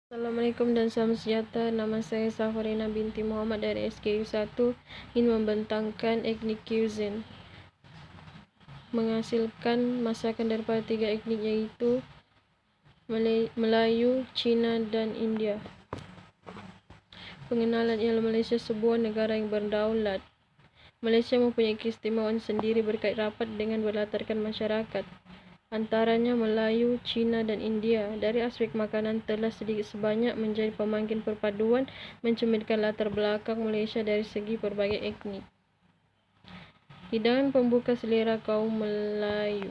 Assalamualaikum dan salam sejahtera. Nama saya Safarina binti Muhammad dari SKU 1 ingin membentangkan etnik cuisine, menghasilkan masakan daripada 3 etnik yaitu Melayu, Cina dan India. Pengenalan ialah Malaysia sebuah negara yang berdaulat. Malaysia mempunyai keistimewaan sendiri berkait rapat dengan berlatarkan masyarakat antaranya Melayu, Cina dan India. Dari aspek makanan telah sedikit sebanyak menjadi pemangkin perpaduan mencerminkan latar belakang Malaysia dari segi berbagai etnik. Hidangan pembuka selera kaum Melayu.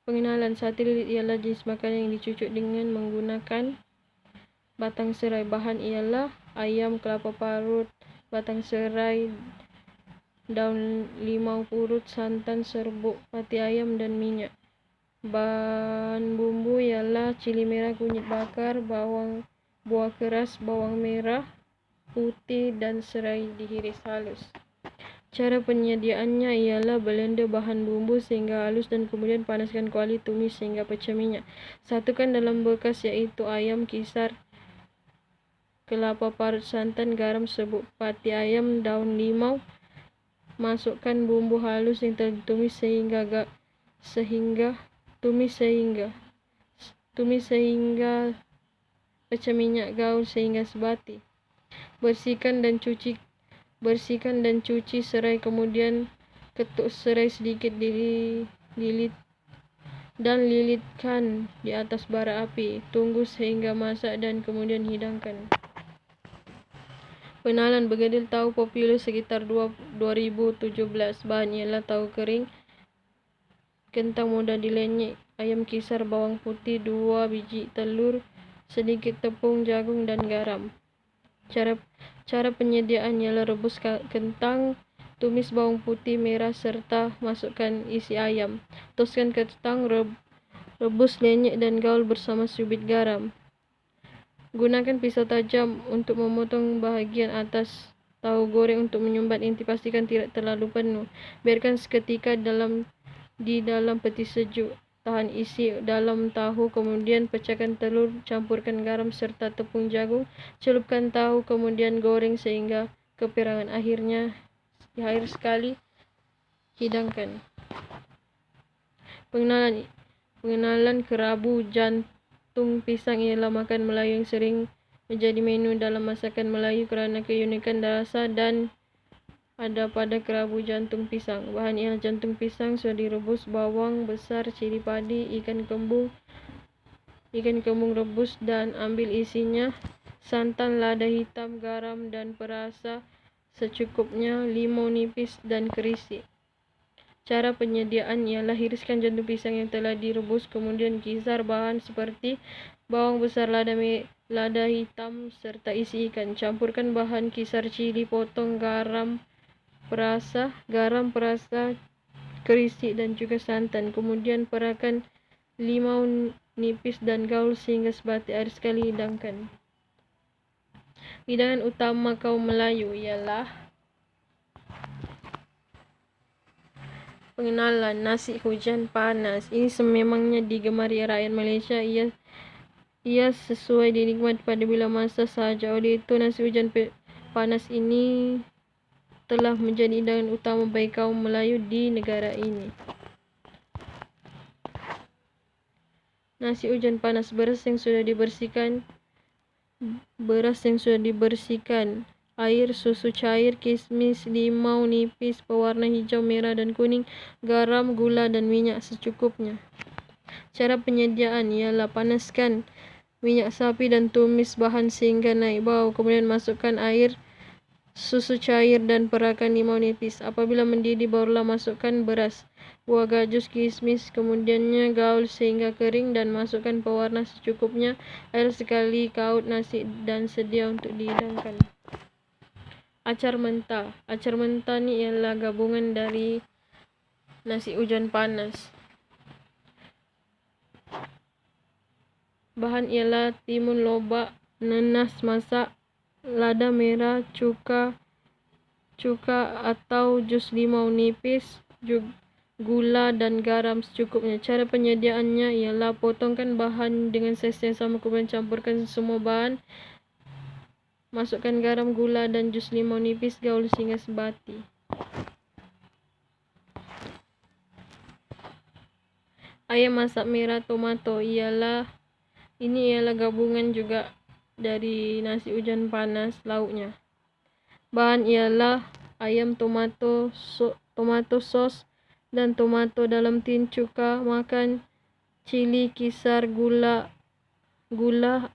Pengenalan sate lilit ialah jenis makanan yang dicucuk dengan menggunakan batang serai. Bahan ialah ayam, kelapa parut, batang serai, daun limau purut, santan, serbuk, pati ayam dan minyak. Bahan bumbu ialah cili merah, kunyit bakar, bawang buah keras, bawang merah putih dan serai dihiris halus. Cara penyediaannya ialah blender bahan bumbu sehingga halus dan kemudian panaskan kuali tumis sehingga pecah minyak. Satukan dalam bekas iaitu ayam, kisar, kelapa parut, santan, garam, serbuk, pati ayam, daun limau. Masukkan bumbu halus yang telah ditumis tumis sehingga pecah minyak, gaul sehingga sebati. Bersihkan dan cuci serai, kemudian ketuk serai sedikit dan lilitkan di atas bara api. Tunggu sehingga masak dan kemudian hidangkan. Pengenalan bergedil tahu popular sekitar 2017. Bahan ialah tahu kering, kentang mudah dilenyek, ayam kisar, bawang putih 2 biji, telur, sedikit tepung jagung dan garam. Cara penyediaan ialah rebus kentang, tumis bawang putih merah serta masukkan isi ayam. Toskan kentang, rebus lenyek dan gaul bersama subit garam. Gunakan pisau tajam untuk memotong bahagian atas tahu goreng untuk menyumbat inti. Pastikan tidak terlalu penuh. Biarkan seketika di dalam peti sejuk. Tahan isi dalam tahu, kemudian pecahkan telur, campurkan garam serta tepung jagung. Celupkan tahu, kemudian goreng sehingga kepirangan. Akhir sekali hidangkan. Pengenalan kerabu jantung pisang ialah makanan Melayu yang sering menjadi menu dalam masakan Melayu kerana keunikan rasa dan ada pada kerabu jantung pisang. Bahan ialah jantung pisang sudah direbus, bawang besar, cili padi, ikan kembung rebus dan ambil isinya, santan, lada hitam, garam dan perasa secukupnya, limau nipis dan kerisi. Cara penyediaan ialah hiriskan jantung pisang yang telah direbus, kemudian kisar bahan seperti bawang besar, lada hitam serta isi ikan. Campurkan bahan kisar, cili potong, garam perasa, kerisi dan juga santan. Kemudian perahkan limau nipis dan gaul sehingga sebati. Akhir sekali hidangkan. Hidangan utama kaum Melayu ialah pengenalan nasi hujan panas. Ini sememangnya digemari rakyat Malaysia. Ia sesuai dinikmati pada bila masa sahaja. Oleh itu nasi hujan panas ini telah menjadi hidangan utama bagi kaum Melayu di negara ini. Nasi hujan panas, beras yang sudah dibersihkan, air, susu cair, kismis, limau nipis pewarna hijau, merah dan kuning, garam, gula dan minyak secukupnya. Cara penyediaan ialah panaskan minyak sapi dan tumis bahan sehingga naik bau. Kemudian masukkan air, susu cair dan perahkan limau nipis. Apabila mendidih barulah masukkan beras, buah gajus, kismis, kemudiannya gaul sehingga kering dan masukkan pewarna secukupnya. Air sekali kaut nasi dan sedia untuk dihidangkan. Acar mentah. Acar mentah ni ialah gabungan dari nasi hujan panas. Bahan ialah timun lobak, nanas masak, lada merah, cuka atau jus limau nipis, gula, dan garam secukupnya. Cara penyediaannya ialah potongkan bahan dengan saiz yang sama, kemudian campurkan semua bahan. Masukkan garam, gula, dan jus limau nipis, gaul sehingga sebati. Ayam masak merah tomato ini ialah gabungan juga dari nasi hujan panas lauknya. Bahan ialah ayam, tomato sos dan tomato dalam tin, cuka makan, cili, kisar, gula,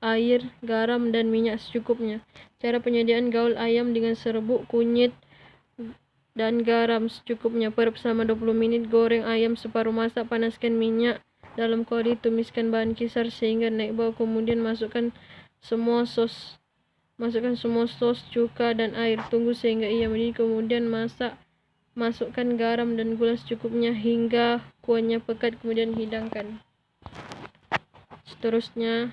air, garam, dan minyak secukupnya. Cara penyediaan: gaul ayam dengan serbuk, kunyit, dan garam secukupnya. Perep selama 20 menit. Goreng ayam separuh masak. Panaskan minyak dalam kuali. Tumiskan bahan kisar sehingga naik bau. Kemudian masukkan semua sos, cuka, dan air. Tunggu sehingga ia mendidih. Kemudian masukkan garam dan gula secukupnya hingga kuahnya pekat. Kemudian hidangkan. Seterusnya,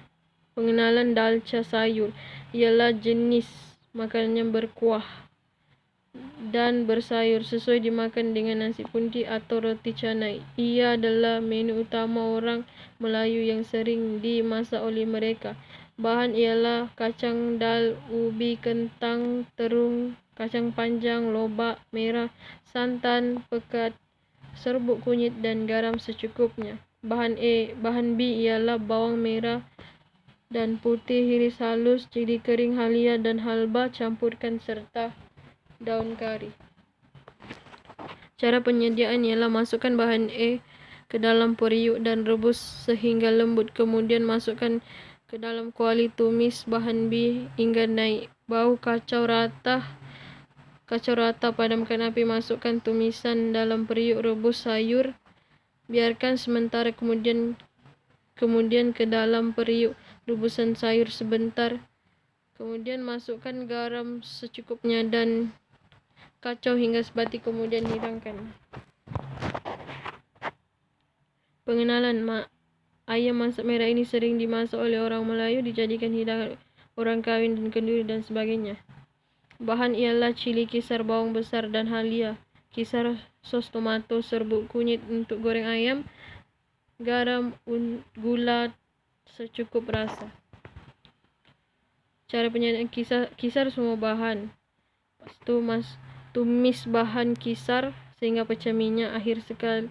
pengenalan dalca sayur ialah jenis makanan yang berkuah dan bersayur, sesuai dimakan dengan nasi putih atau roti canai. Ia adalah menu utama orang Melayu yang sering dimasak oleh mereka. Bahan ialah kacang dal, ubi, kentang, terung, kacang panjang, lobak merah, santan pekat, serbuk kunyit, dan garam secukupnya. Bahan B ialah bawang merah dan putih iris halus, cili kering, halia, dan halba campurkan serta daun kari. Cara penyediaan ialah masukkan bahan ke dalam periuk dan rebus sehingga lembut. Kemudian masukkan ke dalam kuali. Tumis bahan B hingga naik bau. Kacau rata, padamkan api. Masukkan tumisan dalam periuk. Rebus sayur, biarkan sementara. Kemudian ke dalam periuk rebusan sayur sebentar. Kemudian masukkan garam secukupnya dan kacau hingga sebati. Kemudian hidangkan. Pengenalan: ayam masak merah ini sering dimasak oleh orang Melayu, dijadikan hidangan orang kawin dan kenduri dan sebagainya. Bahan ialah cili kisar, bawang besar, dan halia, kisar, sos tomato, serbuk kunyit untuk goreng ayam, garam, gula secukup rasa. Cara penyediaan: kisar semua bahan. Tumis bahan kisar sehingga pecah minyak akhir sekali.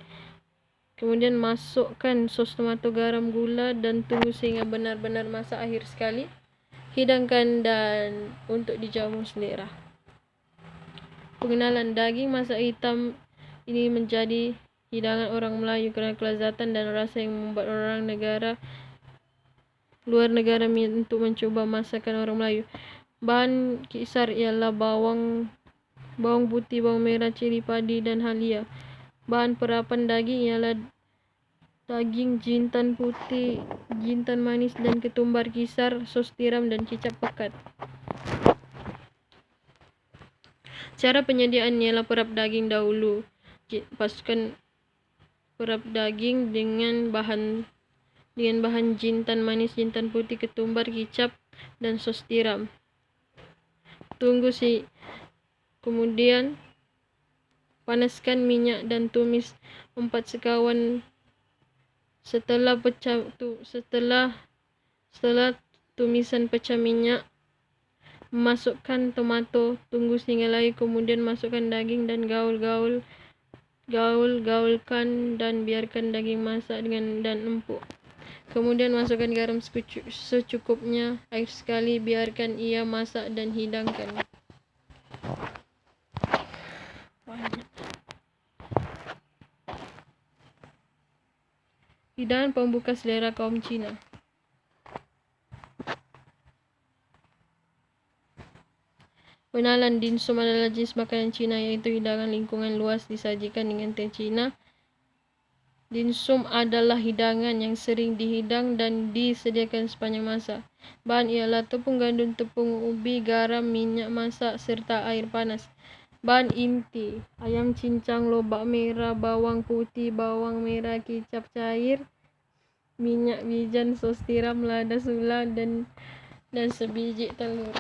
Kemudian masukkan sos tomato, garam, gula, dan tunggu sehingga benar-benar masak akhir sekali. Hidangkan dan untuk dijamu selera. Pengenalan: daging masak hitam ini menjadi hidangan orang Melayu kerana kelezatan dan rasa yang membuat orang luar negara untuk mencoba masakan orang Melayu. Bahan kisar ialah bawang putih, bawang merah, cili padi, dan halia. Bahan perapan daging ialah daging jintan putih, jintan manis, dan ketumbar kisar, sos tiram, dan kicap pekat. Cara penyediaan ialah perap daging dahulu. Pasukan perap daging dengan bahan jintan manis, jintan putih, ketumbar, kicap, dan sos tiram. Kemudian panaskan minyak dan tumis 4 sekawan. Setelah tumisan pecah minyak, masukkan tomato, tunggu sehingga layu. Kemudian masukkan daging dan gaulkan dan biarkan daging masak dan empuk. Kemudian masukkan garam secukupnya air sekali. Biarkan ia masak dan hidangkan. Hidangan pembuka selera kaum Cina. Pengenalan: dimsum adalah jenis makanan Cina, iaitu hidangan lingkungan luas disajikan dengan teh Cina. Dimsum adalah hidangan yang sering dihidang dan disediakan sepanjang masa. Bahan ialah tepung gandum, tepung ubi, garam, minyak masak, serta air panas. Bahan inti: ayam cincang, lobak merah, bawang putih, bawang merah, kicap cair, minyak wijen, sos tiram, lada sula, dan sebiji telur.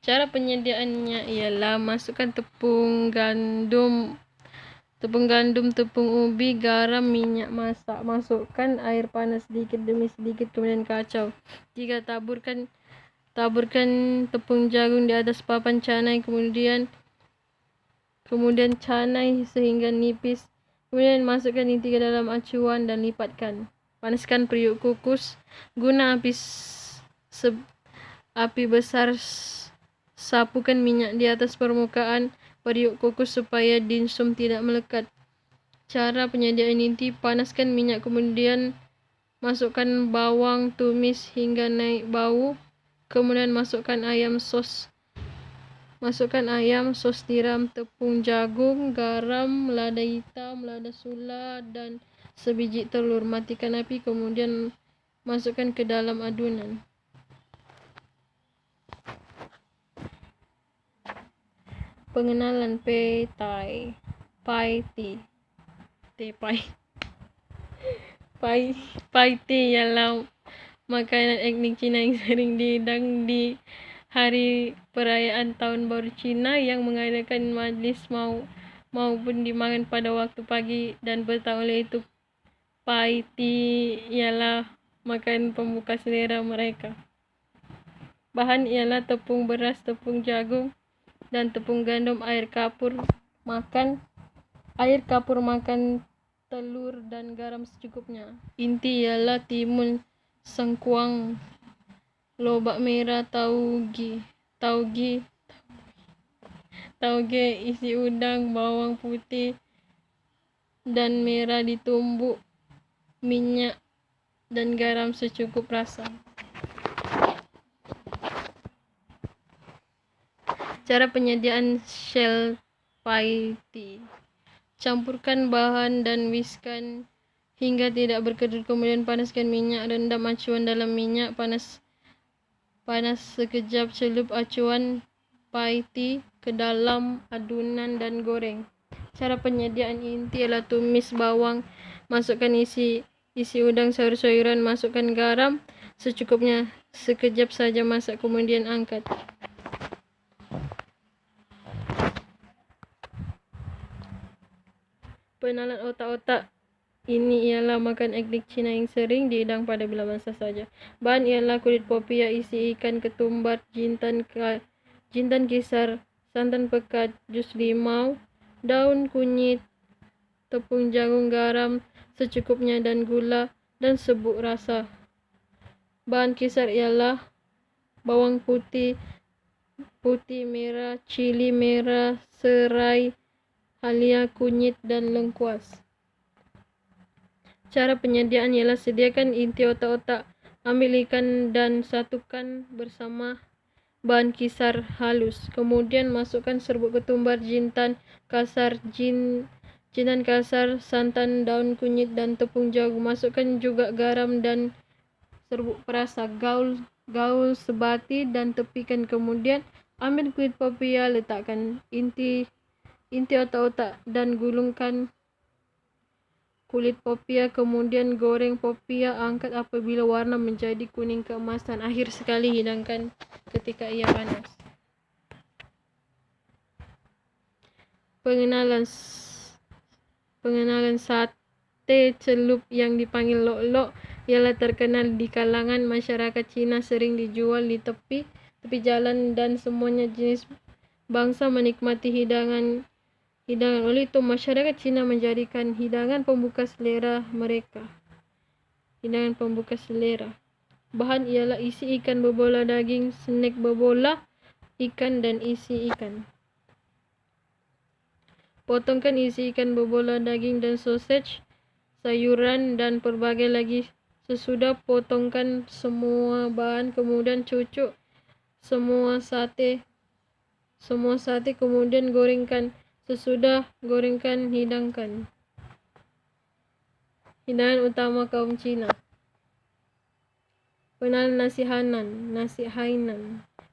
Cara penyediaannya ialah masukkan tepung gandum, tepung ubi, garam, minyak masak. Masukkan air panas sedikit demi sedikit, kemudian kacau. Jika taburkan tepung jagung di atas papan canai, kemudian canai sehingga nipis. Kemudian masukkan inti ke dalam acuan dan lipatkan. Panaskan periuk kukus. Guna api besar, sapukan minyak di atas permukaan periuk kukus supaya dimsum tidak melekat. Cara penyediaan inti: panaskan minyak, kemudian masukkan bawang tumis hingga naik bau. Kemudian masukkan ayam, sos tiram, tepung jagung, garam, lada hitam, lada sula, dan sebiji telur. Matikan api, kemudian masukkan ke dalam adunan. Pengenalan Pai tea ialah makanan etnik Cina yang sering dihidang di hari perayaan Tahun Baru Cina yang mengadakan majlis maupun dimakan pada waktu pagi dan petang. Oleh itu, pai tea ialah makanan pembuka selera mereka. Bahan ialah tepung beras, tepung jagung, dan tepung gandum, air kapur makan, telur, dan garam secukupnya. Inti ialah timun, sengkuang, lobak merah, tauge, isi udang, bawang putih dan merah ditumbuk, minyak dan garam secukup rasa. Cara penyediaan shell pai tea: campurkan bahan dan whiskan hingga tidak berkedut, kemudian panaskan minyak. Rendam acuan dalam minyak panas sekejap. Celup acuan pai tea ke dalam adunan dan goreng. Cara penyediaan inti ialah tumis bawang, masukkan isi udang, sayur-sayuran, masukkan garam secukupnya, sekejap saja masak, kemudian angkat. Pengenalan otak-otak: ini ialah makanan etnik Cina yang sering dihidang pada bila masa saja. Bahan ialah kulit popia, isi ikan, ketumbar, jintan kisar, santan pekat, jus limau, daun kunyit, tepung jagung, garam secukupnya, dan gula dan serbuk rasa. Bahan kisar ialah bawang putih, merah, cili merah, serai, halia, kunyit, dan lengkuas. Cara penyediaan ialah sediakan inti otak-otak, ambil ikan dan satukan bersama bahan kisar halus. Kemudian masukkan serbuk ketumbar, jintan kasar, santan, daun kunyit, dan tepung jagung. Masukkan juga garam dan serbuk perasa. Gaul sebati dan tepikan. Kemudian ambil kulit popia, letakkan inti otak-otak dan gulungkan kulit popia. Kemudian goreng popia, angkat apabila warna menjadi kuning keemasan. Akhir sekali hidangkan ketika ia panas. Pengenalan sate celup yang dipanggil lok-lok ialah terkenal di kalangan masyarakat Cina, sering dijual di tepi jalan dan semuanya jenis bangsa menikmati hidangan. Oleh itu, masyarakat Cina menjadikan hidangan pembuka selera mereka. Bahan ialah isi ikan bebola, daging snack bebola, ikan, dan isi ikan. Potongkan isi ikan bebola, daging, dan sausage, sayuran, dan berbagai lagi. Sesudah potongkan semua bahan, kemudian cucuk semua sate, kemudian gorengkan. Sesudah gorengkan, hidangkan. Hidangan utama kaum Cina. Pengenalan nasi Hainan.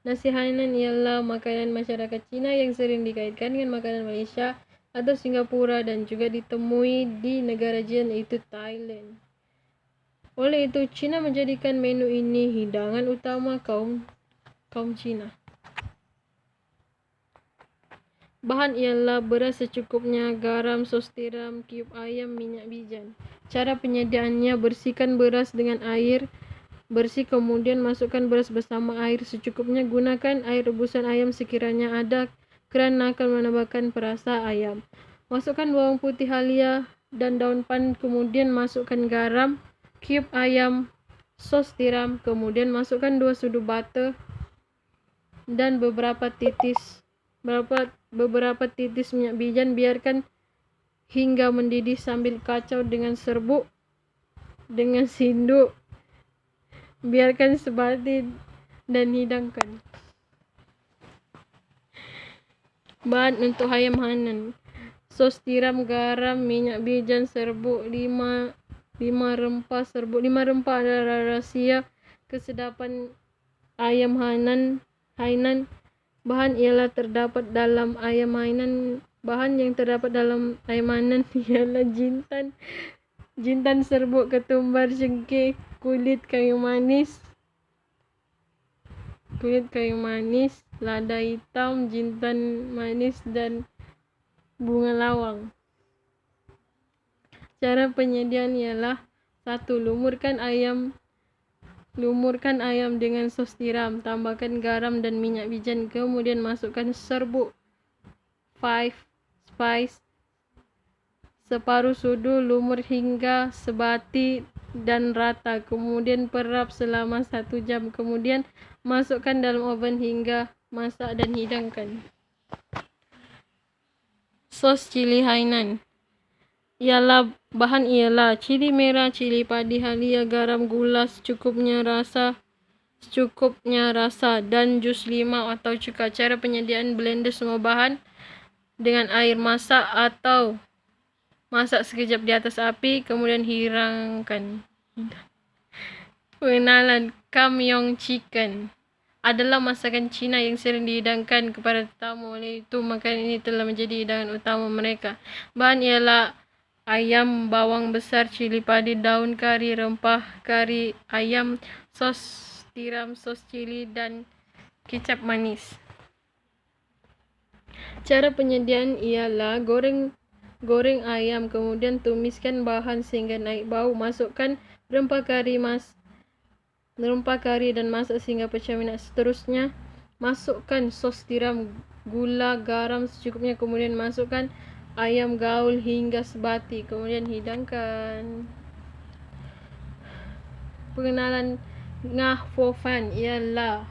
Nasi Hainan ialah makanan masyarakat Cina yang sering dikaitkan dengan makanan Malaysia atau Singapura dan juga ditemui di negara jiran, yaitu Thailand. Oleh itu, Cina menjadikan menu ini hidangan utama kaum Cina. Bahan ialah beras secukupnya, garam, sos tiram, cube ayam, minyak bijan. Cara penyediaannya: bersihkan beras dengan air bersih, kemudian masukkan beras bersama air secukupnya. Gunakan air rebusan ayam sekiranya ada, kerana akan menambahkan perasa ayam. Masukkan bawang putih halia dan daun pandan, kemudian masukkan garam, cube ayam, sos tiram, kemudian masukkan 2 sudu butter dan beberapa titis minyak bijan. Biarkan hingga mendidih sambil kacau dengan serbuk dengan sendok. Biarkan sebati dan hidangkan. Bahan untuk ayam Hainan: sos tiram, garam, minyak bijan serbuk, 5 rempah serbuk. 5 rempah adalah rahsia kesedapan ayam Hainan. Bahan ialah terdapat dalam ayam Hainan. Bahan yang terdapat dalam ayam Hainan ialah jintan serbuk, ketumbar, cengkeh, kulit kayu manis, lada hitam, jintan manis, dan bunga lawang. Cara penyediaan ialah: 1. Lumurkan ayam dengan sos tiram, tambahkan garam dan minyak bijan, kemudian masukkan serbuk 5 spice, separuh sudu, lumur hingga sebati dan rata, kemudian perap selama 1 jam, kemudian masukkan dalam oven hingga masak dan hidangkan. Sos cili Hainan bahan ialah cili merah, cili padi halia, garam, gula secukupnya rasa, dan jus limau atau cuka. Cara penyediaan: blender semua bahan dengan air, masak sekejap di atas api, kemudian hilangkan. Pengenalan: Kamyong chicken adalah masakan Cina yang sering dihidangkan kepada tetamu. Oleh itu, makanan ini telah menjadi hidangan utama mereka. Bahan ialah ayam, bawang besar, cili padi, daun kari, rempah kari ayam, sos tiram, sos cili, dan kecap manis. Cara penyediaan ialah: goreng ayam, kemudian tumiskan bahan sehingga naik bau. Masukkan rempah kari dan masak sehingga pecah minyak. Seterusnya, masukkan sos tiram, gula, garam secukupnya, kemudian masukkan ayam, gaul hingga sebati, kemudian hidangkan. Pengenalan: Ngah Fo Fan ialah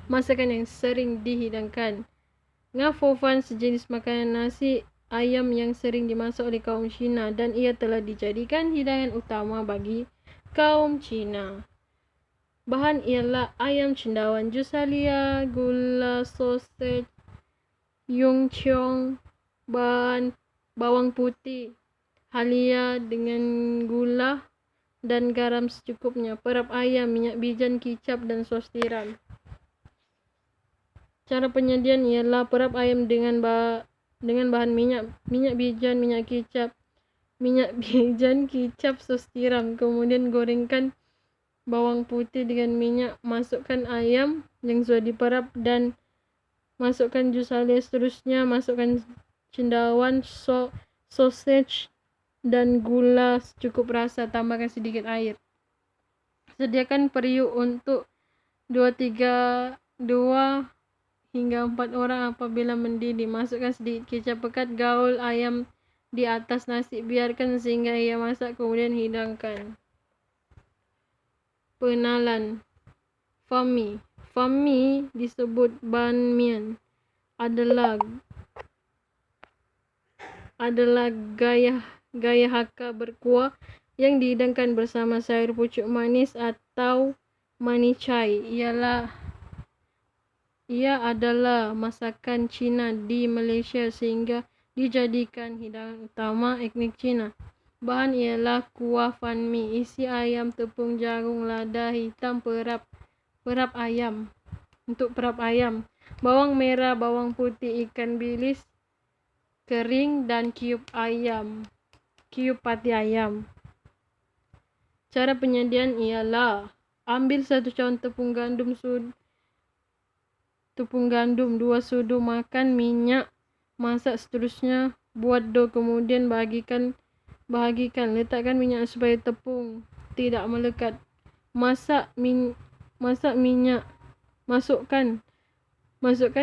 masakan yang sering dihidangkan. Ngah Fo Fan sejenis makanan nasi ayam yang sering dimasak oleh kaum Cina, dan ia telah dijadikan hidangan utama bagi kaum Cina. Bahan ialah ayam cendawan, jus halia, gula, sausage, yongchong, bawang putih halia dengan gula dan garam secukupnya, perap ayam, minyak bijan, kicap, dan sos tiram. Cara penyediaan ialah: perap ayam dengan bahan minyak bijan, kicap, sos tiram, kemudian gorengkan bawang putih dengan minyak. Masukkan ayam yang sudah diperap dan masukkan jus halia. Seterusnya, masukkan cendawan, sausage, dan gula secukup rasa. Tambahkan sedikit air. Sediakan periuk untuk 2 hingga 4 orang apabila mendidih. Masukkan sedikit kecap pekat, gaul ayam di atas nasi. Biarkan sehingga ia masak, kemudian hidangkan. Pengenalan: Fami disebut ban mian adalah gaya Hakka berkuah yang dihidangkan bersama sayur pucuk manis atau manicai. Ia adalah masakan Cina di Malaysia sehingga dijadikan hidangan utama etnik Cina. Bahan ialah kuah fan mi, isi ayam, tepung jagung, lada hitam, perap ayam. Untuk perap ayam: bawang merah, bawang putih, ikan bilis kering, dan cube pati ayam. Cara penyediaan ialah: ambil 1 cawan tepung gandum, 2 sudu makan minyak Masak seterusnya, buat dough, kemudian bagikan, letakkan minyak supaya tepung tidak melekat. Masak minyak, masukkan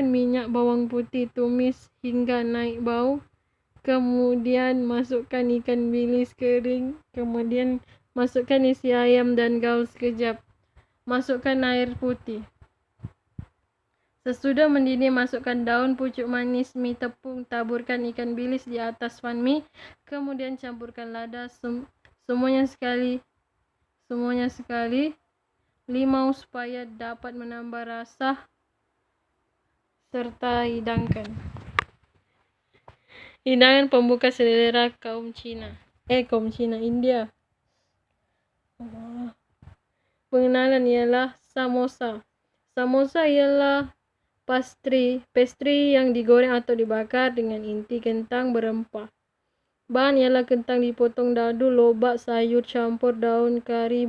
minyak bawang putih, tumis hingga naik bau. Kemudian masukkan ikan bilis kering, kemudian masukkan isi ayam dan gaul sekejap. Masukkan air putih. Sesudah mendidih, masukkan daun pucuk manis, mie tepung, taburkan ikan bilis di atas pan mie, kemudian campurkan lada semuanya sekali, limau supaya dapat menambah rasa, serta hidangan pembuka selera kaum Cina India. Pengenalan ialah samosa. Samosa ialah pastry yang digoreng atau dibakar dengan inti kentang berempah. Bahan ialah kentang dipotong dadu, lobak, sayur campur, daun kari,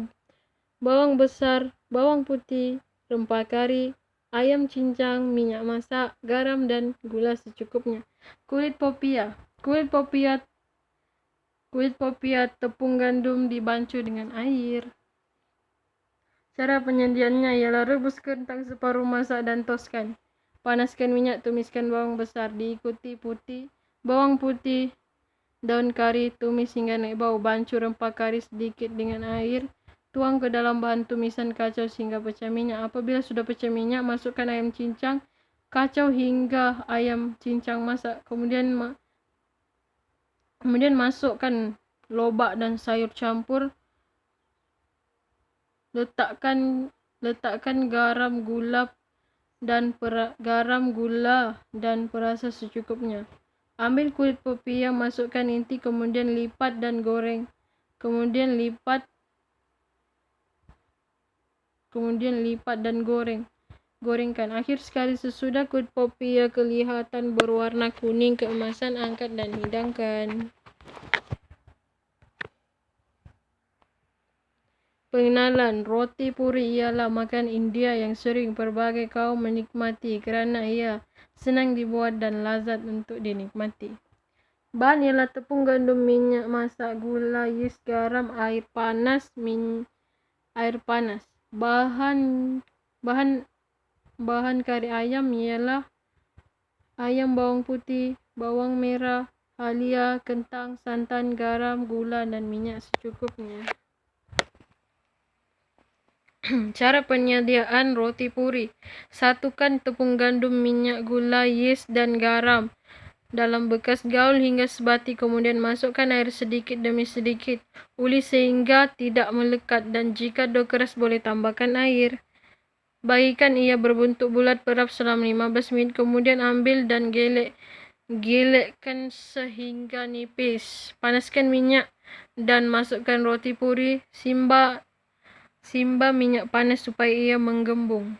bawang besar, bawang putih, rempah kari, ayam cincang, minyak masak, garam dan gula secukupnya. Kulit popia tepung gandum dibancuh dengan air. Cara penyediaannya ialah rebus kentang separuh, masak dan toskan. Panaskan minyak, tumiskan bawang besar, diikuti bawang putih, daun kari, tumis hingga naik bau. Bancuh rempah kari sedikit dengan air. Tuang ke dalam bahan tumisan, kacau sehingga pecah minyak. Apabila sudah pecah minyak, masukkan ayam cincang, kacau hingga ayam cincang masak. Kemudian masukkan lobak dan sayur campur. Letakkan garam, gula dan perasa secukupnya. Ambil kulit popia, masukkan inti, kemudian lipat dan goreng. Kemudian lipat dan gorengkan. Akhir sekali, sesudah kulit popia kelihatan berwarna kuning keemasan, angkat dan hidangkan. Pengenalan, roti puri ialah makanan India yang sering berbagai kaum menikmati kerana ia senang dibuat dan lazat untuk dinikmati. Bahan ialah tepung gandum, minyak masak, gula, yeast, garam, air panas. Bahan kari ayam ialah ayam, bawang putih, bawang merah, halia, kentang, santan, garam, gula dan minyak secukupnya. Cara penyediaan roti puri. Satukan tepung gandum, minyak, gula, yeast dan garam dalam bekas gaul hingga sebati, kemudian masukkan air sedikit demi sedikit. Ulis sehingga tidak melekat, dan jika dough keras boleh tambahkan air. Bagikan ia berbentuk bulat, perap selama 15 minit, kemudian ambil dan gelekkan sehingga nipis. Panaskan minyak dan masukkan roti puri. Simba minyak panas supaya ia menggembung.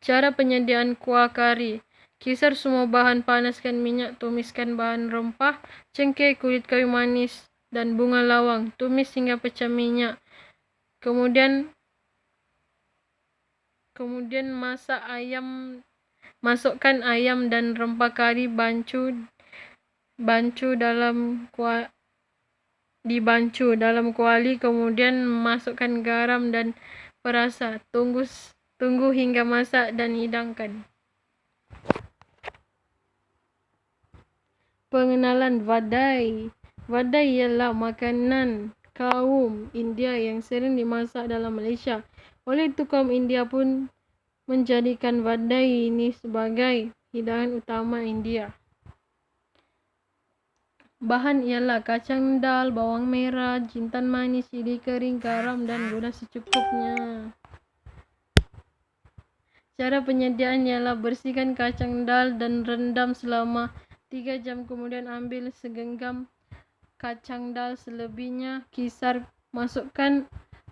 Cara penyediaan kuah kari. Kisar semua bahan, panaskan minyak, tumiskan bahan rempah, cengkeh, kulit kayu manis, dan bunga lawang. Tumis hingga pecah minyak. Kemudian masukkan ayam dan rempah kari, dibancuh dalam kuali, kemudian masukkan garam dan perasa. Tunggu hingga masak dan hidangkan. Pengenalan vadai. Vadai ialah makanan kaum India yang sering dimasak dalam Malaysia. Oleh itu, kaum India pun menjadikan vadai ini sebagai hidangan utama India. Bahan ialah kacang dal, bawang merah, jintan manis, cili kering, garam dan gula secukupnya. Cara penyediaan ialah bersihkan kacang dal dan rendam selama 3 jam, kemudian ambil segenggam kacang dal, selebihnya masukkan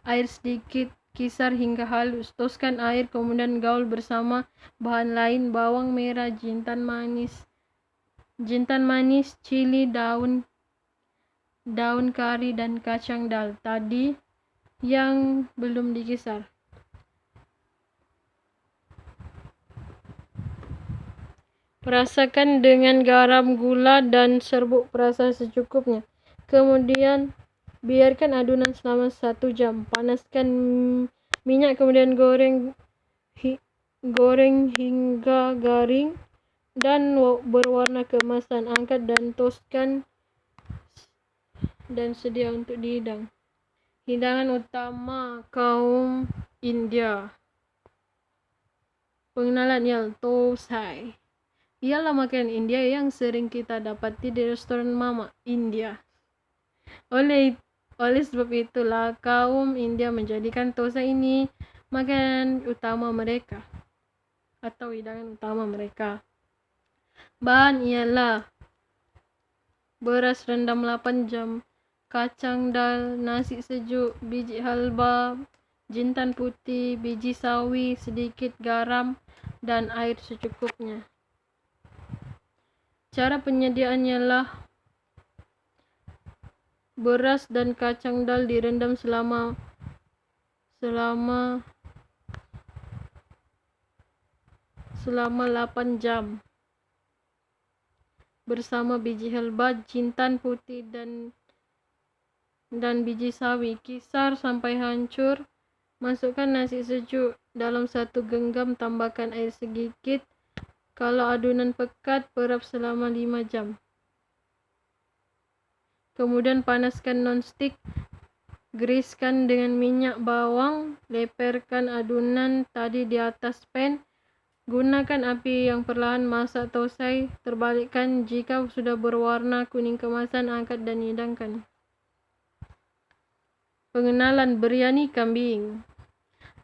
air sedikit, kisar hingga halus. Toskan air, kemudian gaul bersama bahan lain, bawang merah, jintan manis, cili, daun kari dan kacang dal tadi yang belum dikisar. Perasakan dengan garam, gula, dan serbuk perasa secukupnya. Kemudian biarkan adunan selama 1 jam. Panaskan minyak, kemudian goreng hingga garing dan berwarna keemasan. Angkat dan toskan dan sedia untuk dihidang. Hidangan utama kaum India. Pengenalan yang thosai ialah makanan India yang sering kita dapati di restoran Mama India. Oleh sebab itulah kaum India menjadikan thosai ini makanan utama mereka atau hidangan utama mereka. Bahan ialah beras rendam 8 jam, kacang dal, nasi sejuk, biji halba, jintan putih, biji sawi, sedikit garam, dan air secukupnya. Cara penyediaan ialah beras dan kacang dal direndam selama 8 jam bersama biji halba, jintan putih, dan biji sawi. Kisar sampai hancur. Masukkan nasi sejuk dalam 1 genggam, tambahkan air sedikit. Kalau adunan pekat, perap selama 5 jam. Kemudian panaskan nonstick, griskan dengan minyak bawang, leperkan adunan tadi di atas pan. Gunakan api yang perlahan, masak thosai, terbalikkan jika sudah berwarna kuning keemasan, angkat dan hidangkan. Pengenalan biryani kambing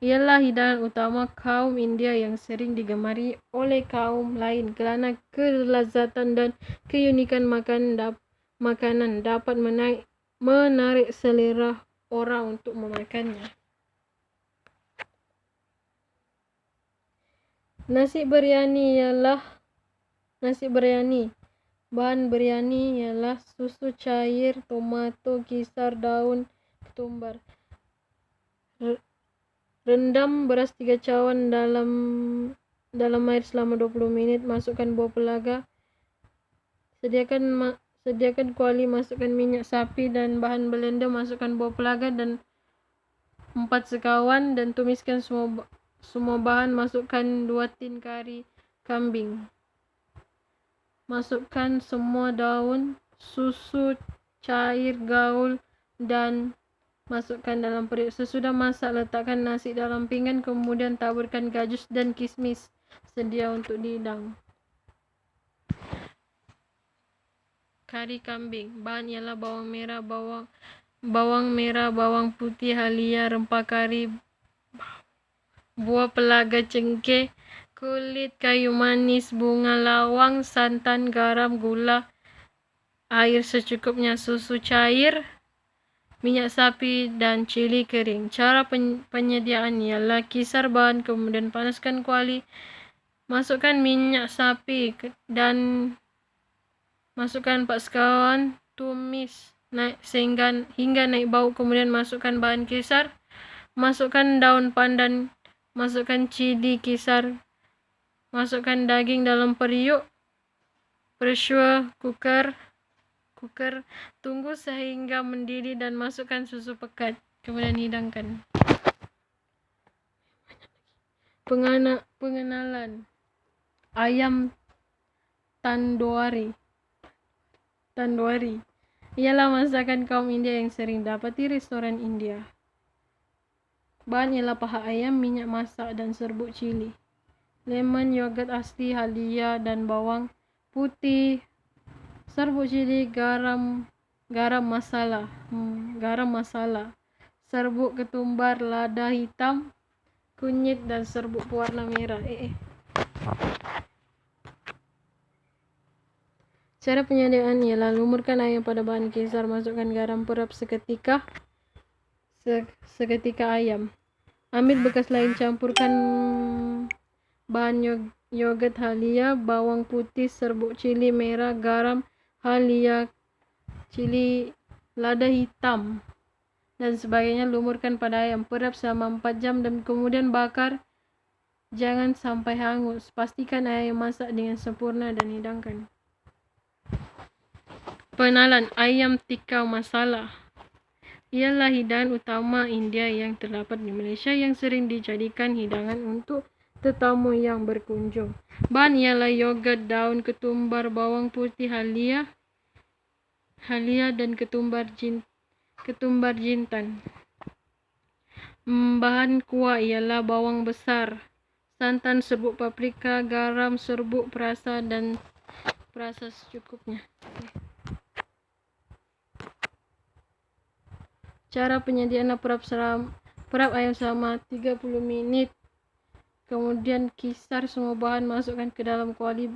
ialah hidangan utama kaum India yang sering digemari oleh kaum lain kerana kelezatan dan keunikan makanan dapat menarik selera orang untuk memakannya. Nasi biryani. Bahan biryani ialah susu cair, tomato, kisar, daun ketumbar. Rendam beras 3 cawan dalam air selama 20 menit. Masukkan buah pelaga. Sediakan kuali, masukkan minyak sapi dan bahan blender. Masukkan buah pelaga dan 4 sekawan dan tumiskan semua bahan. Masukkan 2 tin kari kambing. Masukkan semua daun, susu cair, gaul, dan masukkan dalam periuk. Sesudah masak, letakkan nasi dalam pinggan, kemudian taburkan gajus dan kismis. Sedia untuk dihidang. Kari kambing. Bahan ialah bawang merah, bawang putih halia, rempah kari, buah pelaga cengkeh, kulit kayu manis, bunga lawang, santan, garam, gula, air secukupnya, susu cair, minyak sapi, dan cili kering. Cara penyediaan ialah kisar bahan, kemudian panaskan kuali, masukkan minyak sapi dan masukkan 4 sekawan, tumis hingga naik bau, kemudian masukkan bahan kisar, masukkan daun pandan, masukkan cili kisar, masukkan daging dalam periuk, pressure cooker, tunggu sehingga mendidih dan masukkan susu pekat, kemudian hidangkan. Pengenalan ayam tandoori ialah masakan kaum India yang sering dapat di restoran India. Bahan ialah paha ayam, minyak masak, dan serbuk cili, lemon, yogurt asli, halia, dan bawang putih, serbuk cili, garam masala, serbuk ketumbar, lada hitam, kunyit, dan serbuk pewarna merah. Cara penyediaan ialah lumurkan ayam pada bahan kisar, masukkan garam, perap seketika ayam. Ambil bekas lain, campurkan bahan yogurt halia, bawang putih, serbuk cili merah, garam halia, cili, lada hitam, dan sebagainya. Lumurkan pada ayam, perap selama 4 jam dan kemudian bakar Jangan sampai hangus. Pastikan ayam masak dengan sempurna dan hidangkan. Penalan ayam tikar masala ialah hidangan utama India yang terdapat di Malaysia yang sering dijadikan hidangan untuk tetamu yang berkunjung. Bahan ialah yogurt, daun ketumbar, bawang putih halia dan ketumbar jintan. Bahan kuah ialah bawang besar, santan, serbuk paprika, garam, serbuk perasa dan perasa secukupnya. Cara penyediaan: perap ayam selama 30 menit. Kemudian kisar semua bahan, masukkan ke dalam kuali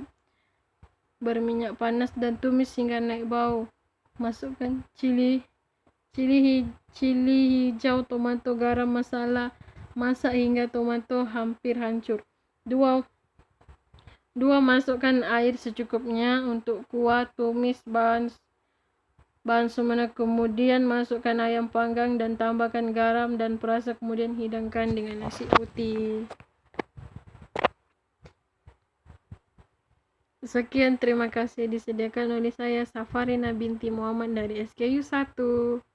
berminyak panas dan tumis hingga naik bau. Masukkan cili hijau, tomato, garam, masala. Masak hingga tomato hampir hancur. 2. Masukkan air secukupnya untuk kuah. Tumis bahan semula, kemudian masukkan ayam panggang dan tambahkan garam dan perasa, kemudian hidangkan dengan nasi putih. Sekian, terima kasih. Disediakan oleh saya Safarina binti Muhammad dari SKU 1.